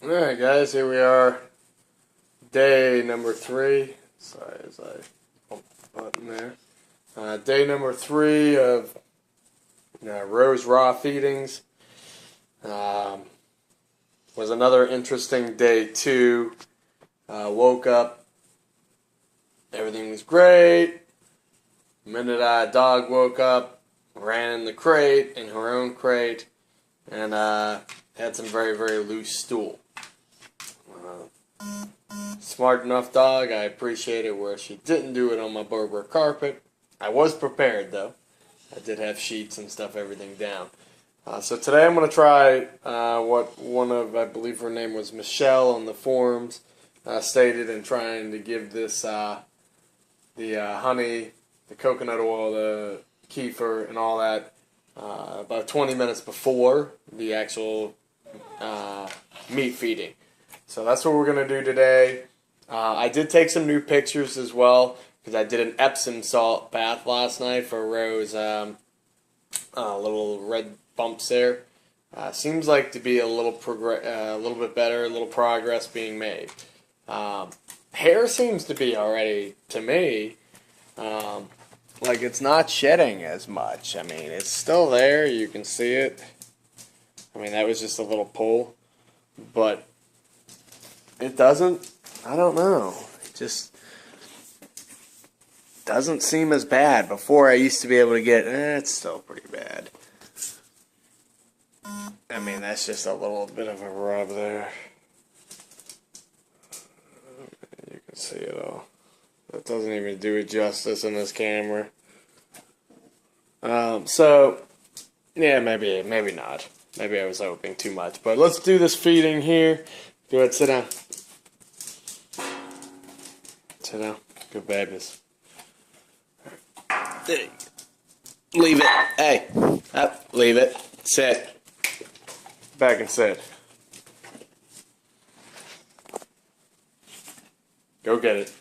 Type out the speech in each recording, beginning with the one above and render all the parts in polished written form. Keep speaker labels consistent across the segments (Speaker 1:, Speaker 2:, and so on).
Speaker 1: Alright guys, here we are, day number 3, sorry as I bumped the button there, day number 3 of Rose raw feedings. Was another interesting day too. Woke up, everything was great. The minute dog woke up, ran in the crate, in her own crate, and had some very, very loose stool. Smart enough dog, I appreciate it where she didn't do it on my Berber carpet. I was prepared though. I did have sheets and stuff, everything down. So today I'm going to try what one of, I believe her name was Michelle on the forums, stated in trying to give this, the honey, the coconut oil, the kefir, and all that about 20 minutes before the actual meat feeding. So that's what we're going to do today. I did take some new pictures as well, because I did an Epsom salt bath last night for Rose. Little red bumps there. Seems like to be a little bit better, a little progress being made. Hair seems to be already, to me, like it's not shedding as much. I mean, it's still there. You can see it. I mean, that was just a little pull, but it doesn't, I don't know, it just doesn't seem as bad. Before I used to be able to get, it's still pretty bad. I mean, that's just a little bit of a rub there. You can see it all. That doesn't even do it justice in this camera. So, yeah, maybe not. Maybe I was hoping too much. But let's do this feeding here. Go ahead, sit down. Sit down. Good babies. There you go. Leave it. Hey. Up. Leave it. Sit. Back and sit. Go get it.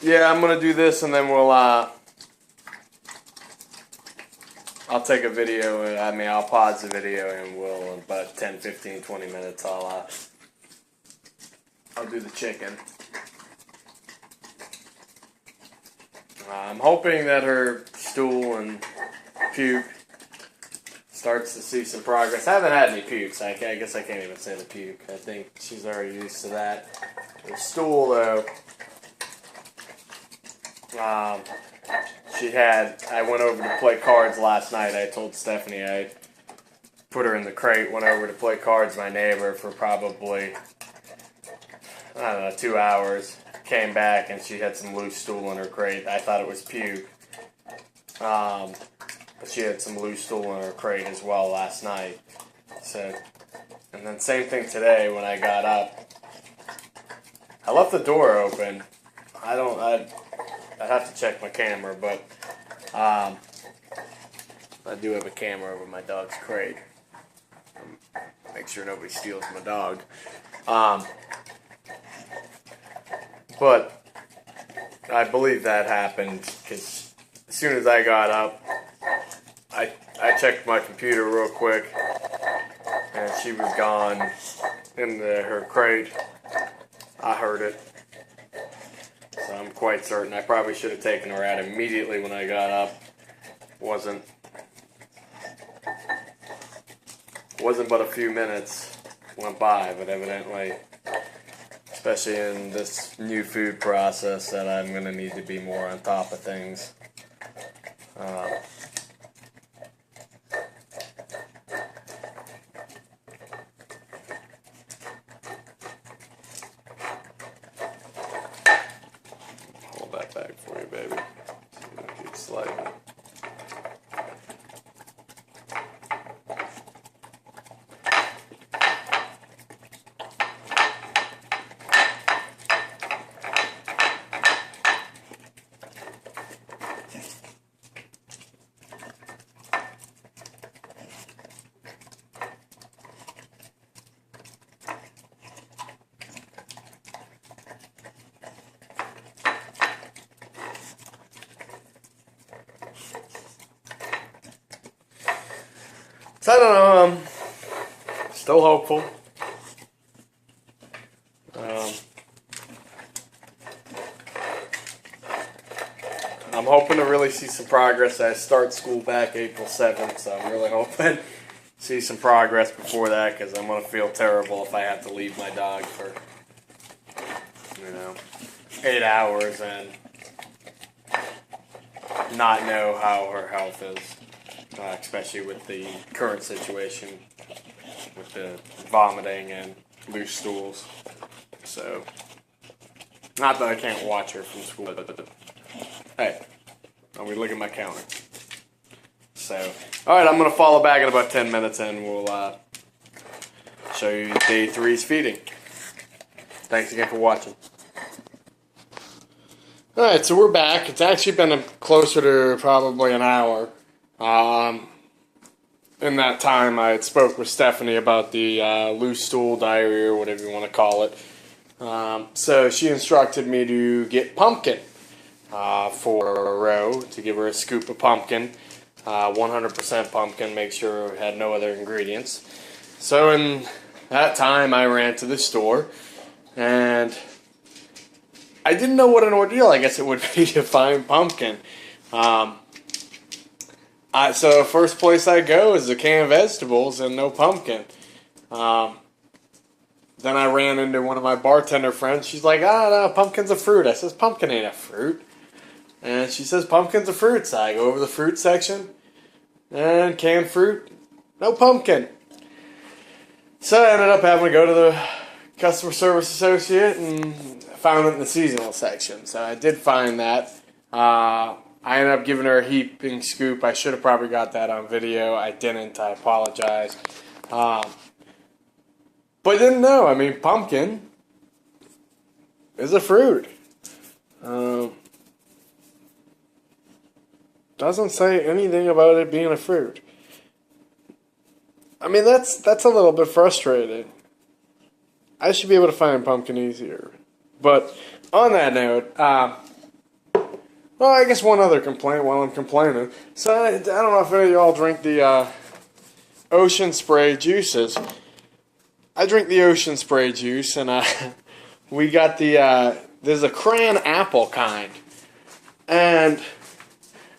Speaker 1: Yeah, I'm going to do this and then we'll, I'll take a video. I mean, I'll pause the video and we'll, in about 10, 15, 20 minutes, I'll do the chicken. I'm hoping that her stool and puke starts to see some progress. I haven't had any pukes. I guess I can't even say the puke. I think she's already used to that. The stool, though, I went over to play cards last night. I told Stephanie I put her in the crate, went over to play cards with my neighbor for probably, I don't know, 2 hours. Came back and she had some loose stool in her crate. I thought it was puke. But she had some loose stool in her crate as well last night. So, and then same thing today when I got up. I left the door open. I'd have to check my camera, but I do have a camera over my dog's crate. Make sure nobody steals my dog. But I believe that happened because as soon as I got up, I checked my computer real quick, and she was gone in her crate. I heard it. So I'm quite certain. I probably should have taken her out immediately when I got up. Wasn't but a few minutes went by, but evidently, especially in this new food process, that I'm going to need to be more on top of things. Hold that back for you, baby. Keep sliding. So I don't know, Still hopeful. I'm hoping to really see some progress. I start school back April 7th, so I'm really hoping to see some progress before that, because I'm going to feel terrible if I have to leave my dog for, 8 hours and not know how her health is, especially with the current situation with the vomiting and loose stools. So, not that I can't watch her from school, but hey, let me look at my counter. So, alright, I'm going to follow back in about 10 minutes and we'll show you day 3's feeding. Thanks again for watching. Alright, so we're back. It's actually been closer to probably an hour. In that time, I had spoke with Stephanie about the loose stool diarrhea, or whatever you want to call it. So she instructed me to get pumpkin for Ro, to give her a scoop of pumpkin. 100% pumpkin, make sure it had no other ingredients. So in that time, I ran to the store, and I didn't know what an ordeal I guess it would be to find pumpkin. So first place I go is a can of vegetables and no pumpkin. Then I ran into one of my bartender friends. She's like, no, pumpkin's a fruit. I says, pumpkin ain't a fruit. And she says, pumpkin's a fruit. So I go over the fruit section, and canned fruit, no pumpkin. So I ended up having to go to the customer service associate and found it in the seasonal section. So I did find that. I ended up giving her a heaping scoop. I should have probably got that on video. I didn't. I apologize. But I didn't know. I mean, pumpkin is a fruit. Doesn't say anything about it being a fruit. I mean, that's a little bit frustrating. I should be able to find pumpkin easier. But on that note, well, I guess one other complaint while I'm complaining. So I don't know if any of y'all drink the Ocean Spray juices. I drink the Ocean Spray juice, and we got the there's a cran apple kind, and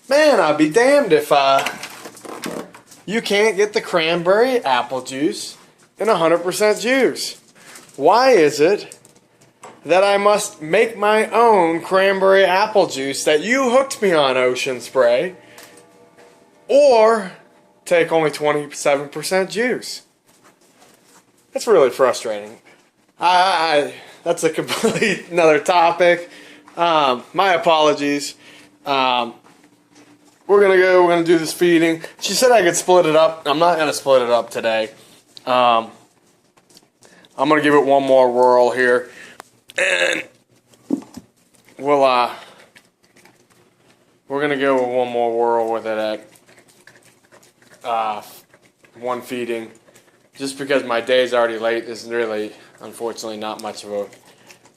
Speaker 1: man, I'll be damned if you can't get the cranberry apple juice in 100% juice. Why is it that I must make my own cranberry apple juice that you hooked me on, Ocean Spray, or take only 27% juice? That's really frustrating. That's a complete another topic. My apologies. We're gonna do this feeding. She said I could split it up. I'm not gonna split it up today. I'm gonna give it one more whirl here, and we're gonna go with one more whirl with it at one feeding. Just because my day's already late, there's really, unfortunately, not much of a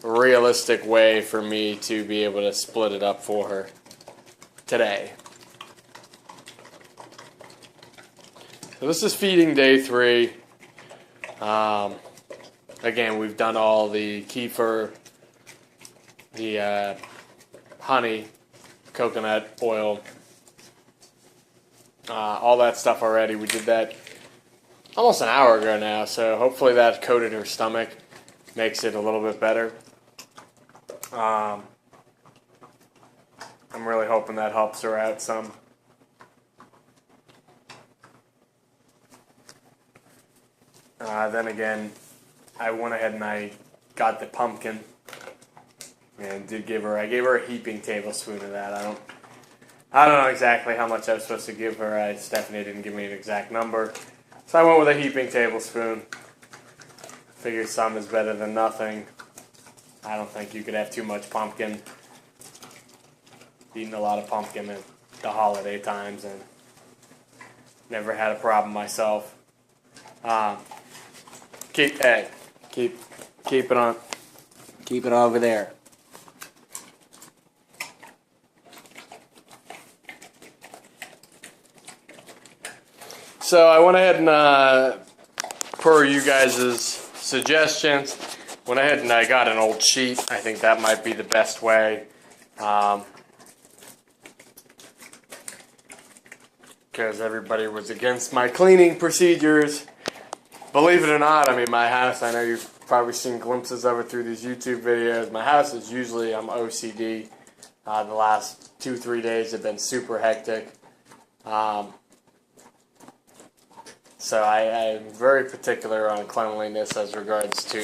Speaker 1: realistic way for me to be able to split it up for her today. So this is feeding day 3. Again, we've done all the kefir, the honey, coconut oil, all that stuff already. We did that almost an hour ago now, so hopefully that coated her stomach, makes it a little bit better. I'm really hoping that helps her out some. Then again, I went ahead and I got the pumpkin and I gave her a heaping tablespoon of that. I don't know exactly how much I was supposed to give her. Stephanie didn't give me an exact number. So I went with a heaping tablespoon. Figured some is better than nothing. I don't think you could have too much pumpkin. Eating a lot of pumpkin at the holiday times and never had a problem myself. Keep it on. Keep it over there. So I went ahead and per you guys' suggestions, went ahead and I got an old sheet. I think that might be the best way. Because everybody was against my cleaning procedures. Believe it or not, I mean, my house, I know you've probably seen glimpses of it through these YouTube videos. My house is usually, I'm OCD. The last 2-3 days have been super hectic. So I am very particular on cleanliness as regards to